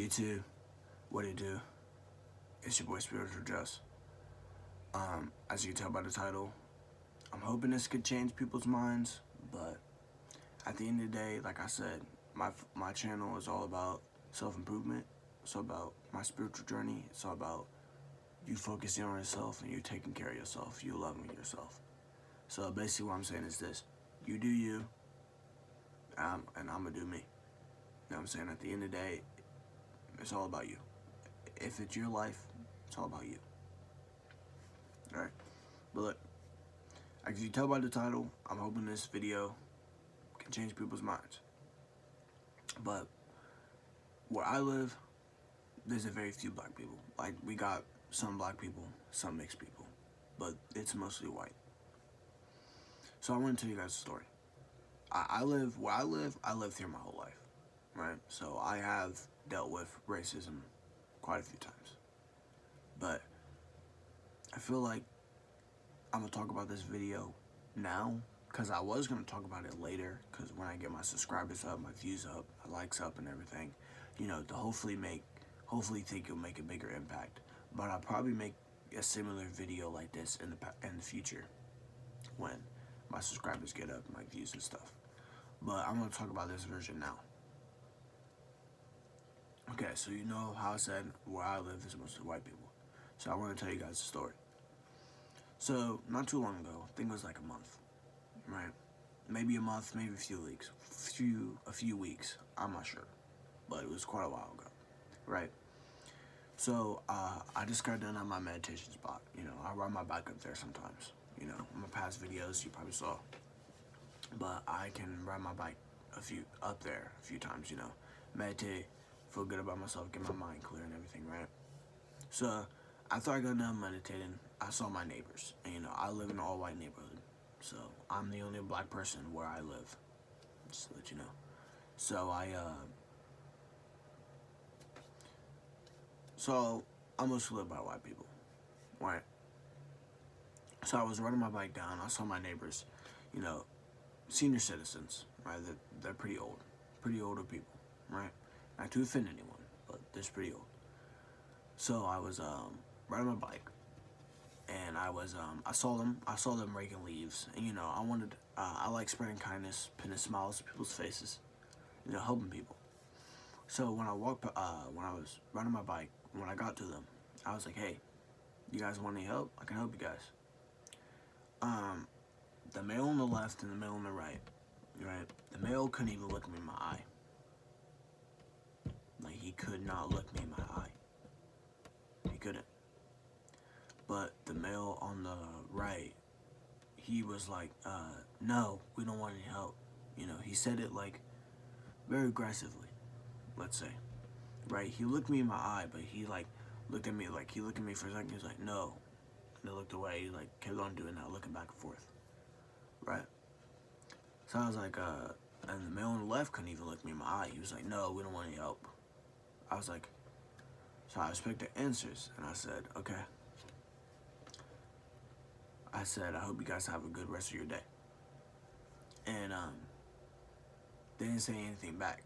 YouTube, what it do? It's your boy Spiritual Just. As you can tell by the title, I'm hoping this could change people's minds, but at the end of the day, like I said, my channel is all about self-improvement. It's all about my spiritual journey. It's all about you focusing on yourself and you taking care of yourself, you loving yourself. So basically what I'm saying is this: you do you, and I'm gonna do me. You know what I'm saying? At the end of the day, it's all about you. If it's your life, it's all about you. Alright? But look, as you can tell by the title, I'm hoping this video can change people's minds. But where I live, there's a very few black people. Like, we got some black people, some mixed people, but it's mostly white. So I want to tell you guys a story. I lived here my whole life, right? So I have dealt with racism quite a few times. But I feel like I'm going to talk about this video now, because I was going to talk about it later, because when I get my subscribers up, my views up, my likes up and everything, you know, to hopefully think it'll make a bigger impact. But I'll probably make a similar video like this in the future when my subscribers get up, my views and stuff. But I'm going to talk about this version now. Okay, so you know how I said where I live is mostly white people. So I want to tell you guys a story. So not too long ago, I think it was like a month, right? Maybe a month, maybe a few weeks. A few weeks, I'm not sure. But it was quite a while ago, right? So I just got done at my meditation spot. You know, I ride my bike up there sometimes. You know, in my past videos you probably saw. But I can ride my bike up there a few times, you know. Meditate, feel good about myself, get my mind clear and everything, right? So after I got done meditating, I saw my neighbors. And, you know, I live in an all-white neighborhood. So I'm the only black person where I live, just to let you know. So I mostly live by white people, right? So I was riding my bike down. I saw my neighbors, you know, senior citizens, right? They're pretty older people, right? Not to offend anyone, but they're pretty old. So I was riding my bike, and I saw them raking leaves, and you know, I like spreading kindness, putting smiles to people's faces, you know, helping people. So when I was riding my bike, when I got to them, I was like, hey, you guys want any help? I can help you guys. The male on the left and the male on the right, the male couldn't even look me in my eye. Like, he could not look me in my eye. He couldn't. But the male on the right, he was like, no, we don't want any help. You know, he said it like very aggressively, let's say. Right? He looked me in my eye, but he like looked at me for a second. He was like, no. And I looked away. He like kept on doing that, looking back and forth. Right? So I was like, and the male on the left couldn't even look me in my eye. He was like, no, we don't want any help. I was like, so I expected answers, and I said, okay. I said, I hope you guys have a good rest of your day. And they didn't say anything back.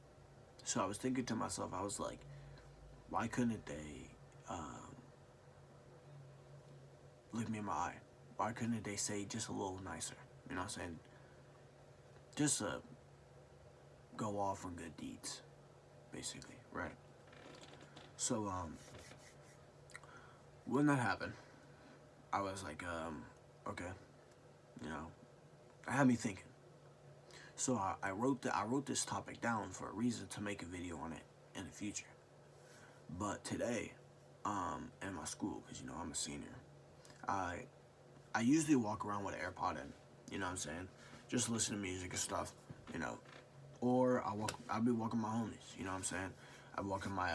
So I was thinking to myself, I was like, why couldn't they look me in my eye? Why couldn't they say just a little nicer? You know what I'm saying? Just go off on good deeds, basically, right? So when that happened, I was like, okay, you know, it had me thinking. So I wrote this topic down for a reason, to make a video on it in the future. But today, in my school, because you know I'm a senior, I usually walk around with an AirPod in. You know what I'm saying? Just listen to music and stuff. You know, or I'll be walking my homies. You know what I'm saying? I'm walking my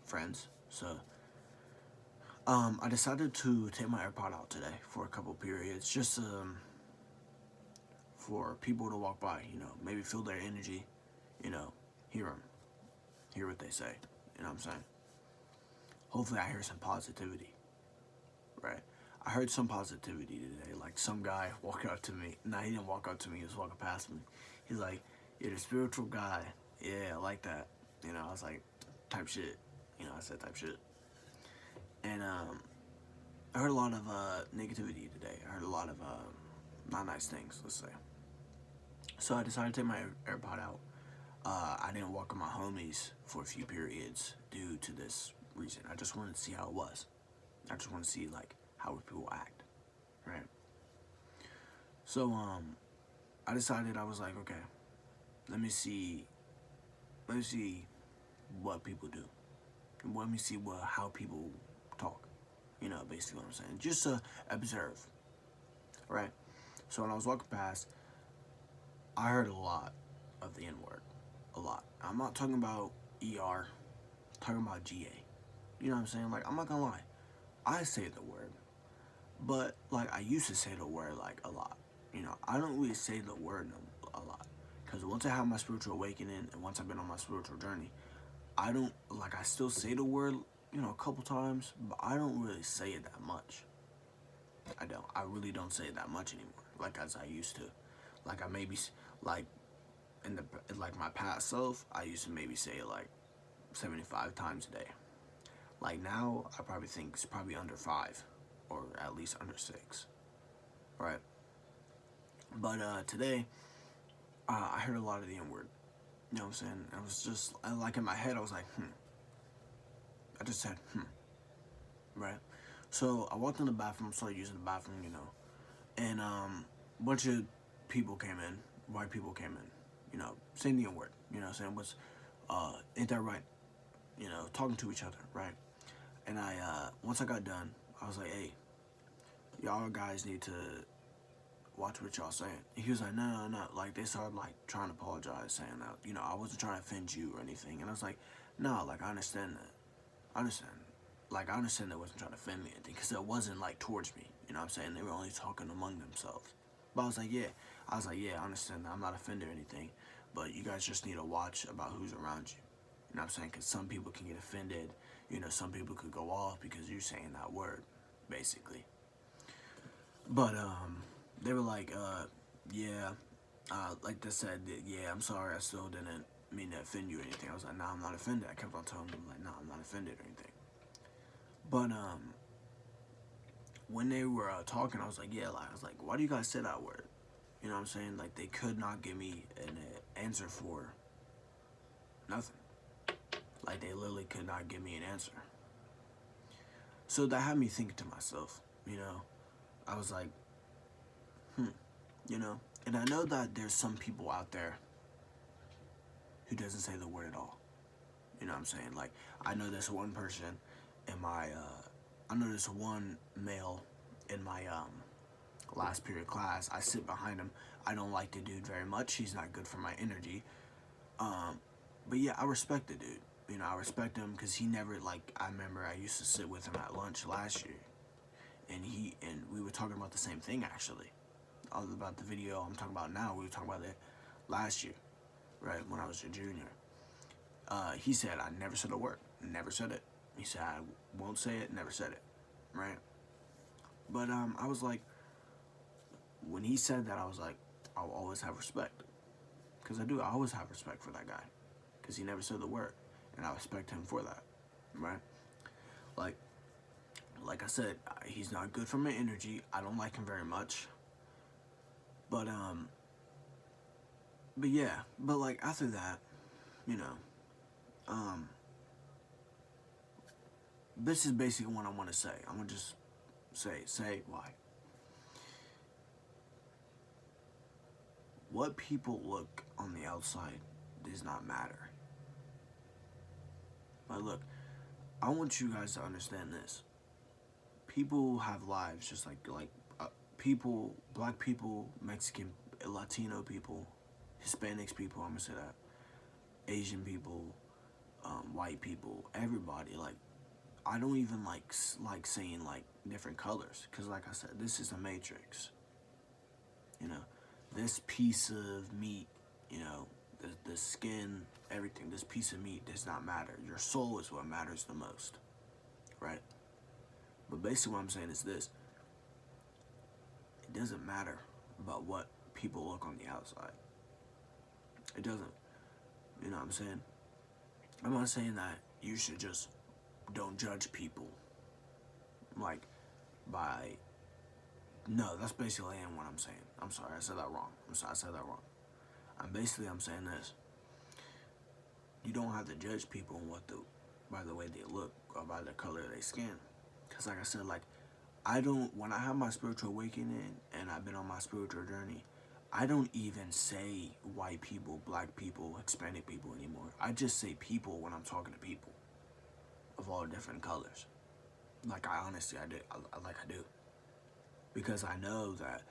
friends. So I decided to take my AirPod out today for a couple periods, just for people to walk by, you know, maybe feel their energy, you know, hear what they say, you know what I'm saying? Hopefully I hear some positivity, right? I heard some positivity today, like some guy walked up to me. Nah, he didn't walk up to me, he was walking past me. He's like, you're the spiritual guy. Yeah, I like that. You know, I was like, type shit. I said type shit. And I heard a lot of negativity today. I heard a lot of not nice things, let's say. So I decided to take my AirPod out. I didn't walk with my homies for a few periods due to this reason. I just wanted to see how it was. I just wanted to see like how would people act, right? So I decided, I was like, okay, let me see what people do. Let me see how people talk. Basically what I'm saying. Just to observe, right? So when I was walking past, I heard a lot of the N-word. A lot. I'm not talking about ER, I'm talking about GA. You know what I'm saying? Like, I'm not gonna lie. I say the word, but like I used to say the word like a lot. I don't really say the word a lot. Because once I have my spiritual awakening and once I've been on my spiritual journey, I don't, like, I still say the word, a couple times, but I don't really say it that much. I really don't say it that much anymore, like as I used to. Like I maybe, like, like my past self, I used to maybe say it like 75 times a day. Like now, I probably think it's probably under 5, or at least under 6, right? But today, I heard a lot of the N-word. You know what I'm saying? I was just, like in my head, I was like, I just said, right? So I walked in the bathroom, started using the bathroom, and a bunch of people came in, white people came in, saying the N-word, saying what's, ain't that right? Talking to each other, right? And once I got done, I was like, hey, y'all guys need to watch what y'all saying. And he was like, no. Like, they started, like, trying to apologize, saying that, I wasn't trying to offend you or anything. And I was like, no, like, I understand that. I understand. Like, I understand they wasn't trying to offend me or anything, because it wasn't, like, towards me. You know what I'm saying? They were only talking among themselves. But I was like, yeah. I understand that. I'm not offended or anything. But you guys just need to watch about who's around you. You know what I'm saying? Because some people can get offended. Some people could go off because you're saying that word, basically. But, they were like, yeah, like they said, yeah, I'm sorry, I still didn't mean to offend you or anything. I was like, nah, I'm not offended. I kept on telling them, like, nah, I'm not offended or anything. But, when they were talking, I was like, yeah, like, I was like, why do you guys say that word? You know what I'm saying? Like, they could not give me an answer for nothing. Like, they literally could not give me an answer. So that had me thinking to myself, I was like, and I know that there's some people out there who doesn't say the word at all. You know what I'm saying? Like, I know this one person in my, I know this one male in my, last period class. I sit behind him. I don't like the dude very much. He's not good for my energy. But yeah, I respect the dude. I respect him because he never, like, I remember I used to sit with him at lunch last year. And we were talking about the same thing, actually. About the video I'm talking about now. We were talking about it last year, right, when I was a junior. He said I never said a word. Never said it. He said I won't say it. Never said it, right? But I was like, when he said that, I was like, I'll always have respect. Because I do. I always have respect for that guy. Because he never said the word. And I respect him for that, right? Like I said, he's not good for my energy. I don't like him very much. But yeah, but like after that, this is basically what I want to say. I'm gonna just say why. What people look on the outside does not matter. But look, I want you guys to understand this. People have lives just like people, black people, Mexican, Latino people, Hispanics people, I'm gonna say that, Asian people, white people, everybody. Like, I don't even like saying like different colors, because like I said, this is a matrix. This piece of meat, the skin, everything, this piece of meat does not matter. Your soul is what matters the most, right? But basically what I'm saying is this. It doesn't matter about what people look on the outside. It doesn't. You know what I'm saying? I'm not saying that you should just don't judge people. Like, by... No, that's basically what I'm saying. I'm sorry, I said that wrong. I'm sorry, I said that wrong. I'm saying this. You don't have to judge people by the way they look or by the color of their skin. Because like I said, like, when I have my spiritual awakening and I've been on my spiritual journey, I don't even say white people, black people, Hispanic people anymore. I just say people when I'm talking to people of all different colors. Like, I honestly, I do. Because I know that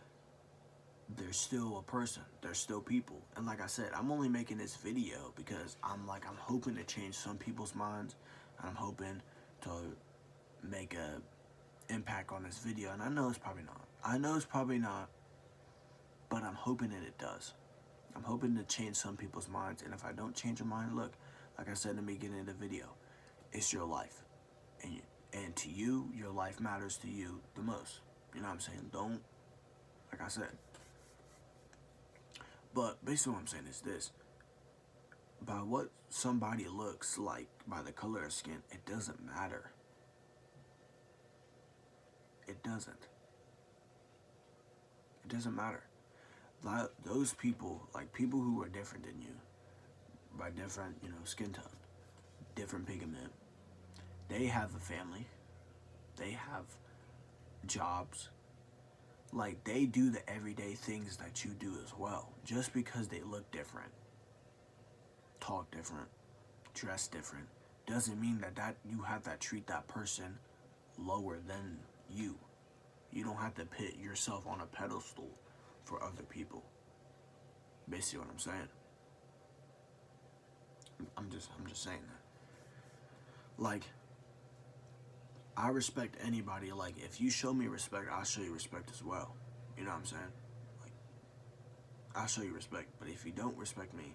there's still a person, there's still people. And like I said, I'm only making this video because I'm hoping to change some people's minds. And I'm hoping to make a impact on this video. And I know it's probably not. But I'm hoping that it does. I'm hoping to change some people's minds. And if I don't change your mind, look, like I said in the beginning of the video, it's your life. And to you, your life matters to you the most. You know what I'm saying? Don't, like I said. But basically what I'm saying is this. By what somebody looks like, by the color of skin, it doesn't matter. It doesn't. It doesn't matter. Those people, like people who are different than you, by different, skin tone, different pigment, they have a family, they have jobs, like they do the everyday things that you do as well. Just because they look different, talk different, dress different, doesn't mean that you have to treat that person lower than you. You don't have to put yourself on a pedestal for other people. Basically what I'm saying. I'm just saying that. Like, I respect anybody. Like, if you show me respect, I'll show you respect as well. You know what I'm saying? Like, I'll show you respect. But if you don't respect me,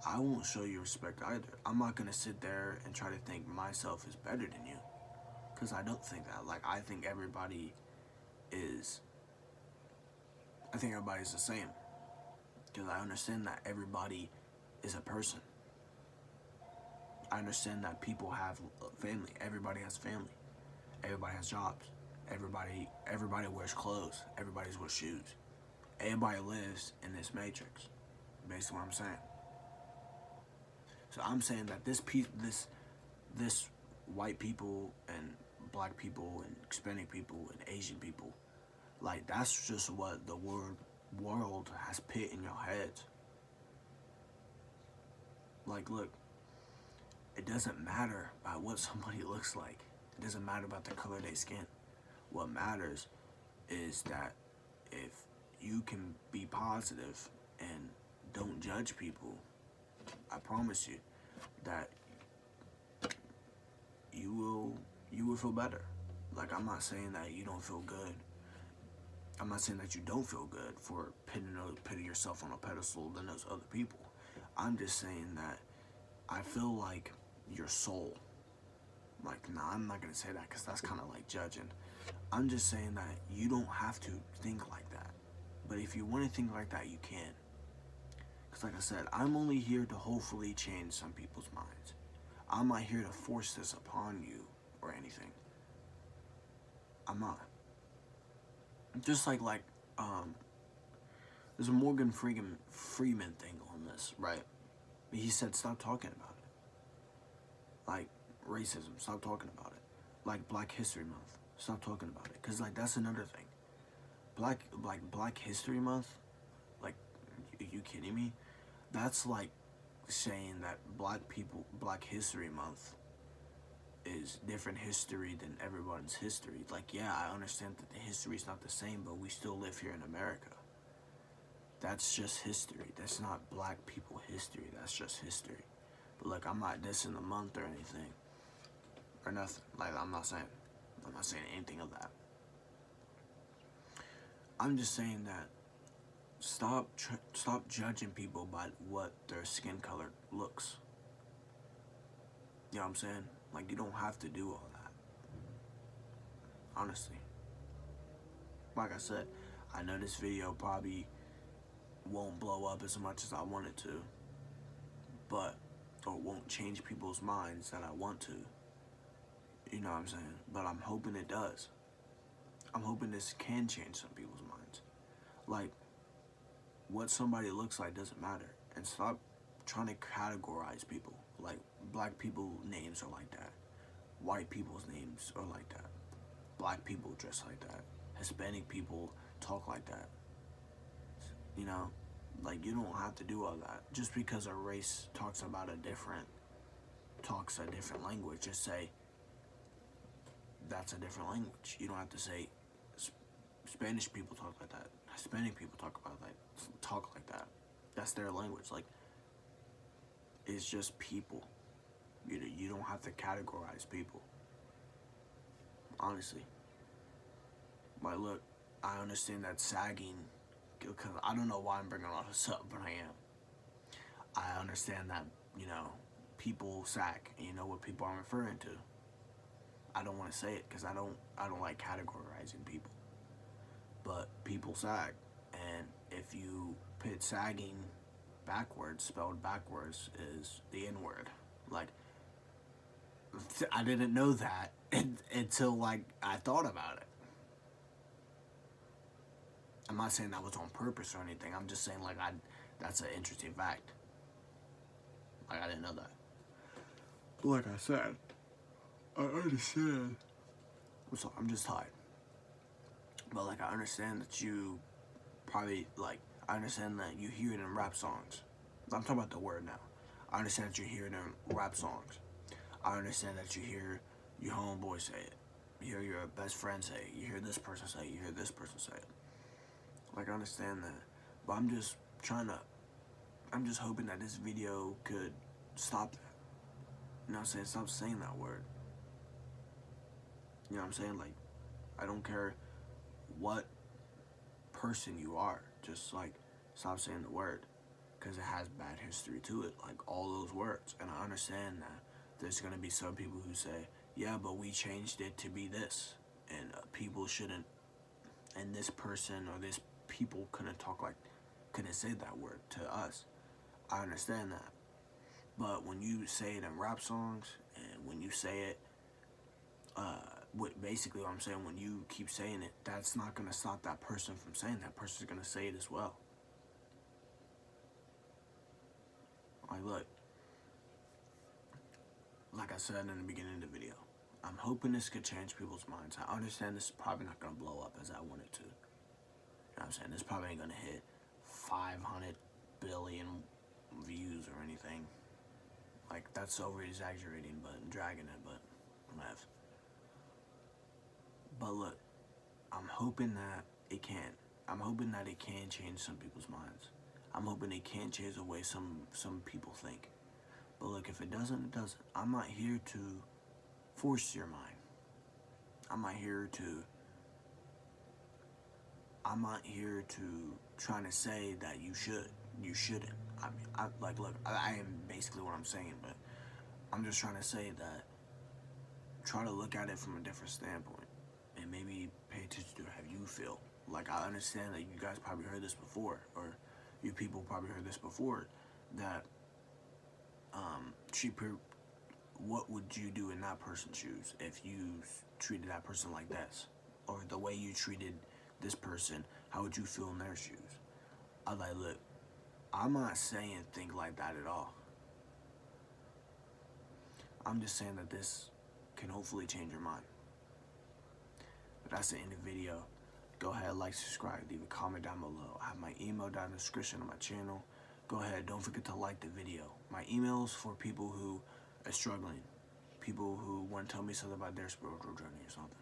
I won't show you respect either. I'm not gonna sit there and try to think myself is better than you. Because I don't think that. Like, I think everybody's the same. Because I understand that everybody is a person. I understand that people have family. Everybody has family. Everybody has jobs. Everybody wears clothes. Everybody wears shoes. Everybody lives in this matrix. Basically what I'm saying. So I'm saying that this white people and black people and Hispanic people and Asian people, like, that's just what the world has put in your heads. Like, look, it doesn't matter about what somebody looks like. It doesn't matter about the color of their skin. What matters is that if you can be positive and don't judge people, I promise you that you will feel better. Like, I'm not saying that you don't feel good. I'm not saying that you don't feel good for putting yourself on a pedestal than those other people. I'm just saying that I feel like your soul. Like, nah, I'm not going to say that because that's kind of like judging. I'm just saying that you don't have to think like that. But if you want to think like that, you can. Because like I said, I'm only here to hopefully change some people's minds. I'm not here to force this upon you or anything. I'm not. Just like there's a Morgan Freeman thing on this, right? He said, stop talking about it. Like, racism, stop talking about it. Like, Black History Month, stop talking about it. Because, like, that's another thing. Black History Month, like, are you kidding me? That's like saying that Black History Month is different history than everyone's history. Like, yeah, I understand that the history is not the same, but we still live here in America. That's just history. That's not black people history. That's just history. But look, I'm not dissing the month or anything. Or nothing. Like, I'm not saying anything of that. I'm just saying that stop judging people by what their skin color looks. You know what I'm saying? Like, you don't have to do all that. Honestly. Like I said, I know this video probably won't blow up as much as I want it to. Or won't change people's minds that I want to. You know what I'm saying? But I'm hoping it does. I'm hoping this can change some people's minds. Like, what somebody looks like doesn't matter. And stop trying to categorize people. Like, black people names are like that. White people's names are like that. Black people dress like that. Hispanic people talk like that. You know? Like, you don't have to do all that. Just because a race talks a different language, just say, that's a different language. You don't have to say Spanish people talk like that. Hispanic people talk like that. That's their language. Like, it's just people. You don't have to categorize people. Honestly. Like, look, I understand that sagging, because I don't know why I'm bringing all this up, but I am. I understand that, people sag, and you know what people I'm referring to. I don't want to say it because I don't like categorizing people. But people sag, and if you put sagging backwards, spelled backwards, is the N-word. Like, I didn't know that until, like, I thought about it. I'm not saying that was on purpose or anything. I'm just saying, like, that's an interesting fact. Like, I didn't know that. But like I said, I understand. I'm just tired. But, like, I understand that you probably, like, I understand that you hear it in rap songs. I'm talking about the word now. I understand that you hear it in rap songs. I understand that you hear your homeboy say it. You hear your best friend say it. You hear this person say it. You hear this person say it. Like, I understand that. But I'm just hoping that this video could stop that. You know what I'm saying? Stop saying that word. You know what I'm saying? Like, I don't care what person you are. Just, like, stop saying the word. Because it has bad history to it. Like, all those words. And I understand that there's going to be some people who say, yeah, but we changed it to be this. And people shouldn't, and this person or this people couldn't say that word to us. I understand that. But when you say it in rap songs, and when you say it, basically what I'm saying, when you keep saying it, that's not going to stop that person from saying that. Person's going to say it as well. Like, look, like I said in the beginning of the video, I'm hoping this could change people's minds. I understand this is probably not going to blow up as I want it to. You know what I'm saying? This probably ain't going to hit 500 billion views or anything. Like, that's over exaggerating, but dragging it, but whatever. But look, I'm hoping that it can. I'm hoping that it can change some people's minds. I'm hoping it can change the way some people think. But look, if it doesn't, it doesn't. I'm not here to force your mind. I'm not here to trying to say that you should. You shouldn't. I mean, look, I am basically what I'm saying, but I'm just trying to say that try to look at it from a different standpoint and maybe pay attention to how you feel. Like, I understand that you guys probably heard this before, or you people probably heard this before, that what would you do in that person's shoes if you treated that person like this? Or the way you treated this person, how would you feel in their shoes? I like, look, I'm not saying think like that at all. I'm just saying that this can hopefully change your mind. But that's the end of the video. Go ahead, like, subscribe, leave a comment down below. I have my email down in the description of my channel. Go ahead, don't forget to like the video. My email's for people who are struggling. People who want to tell me something about their spiritual journey or something.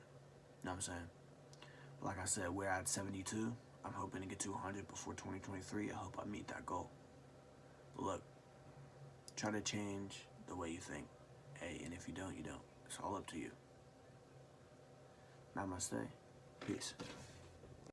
You know what I'm saying? But like I said, we're at 72. I'm hoping to get to 100 before 2023. I hope I meet that goal. But look, try to change the way you think. Hey, and if you don't, you don't. It's all up to you. Namaste. Peace.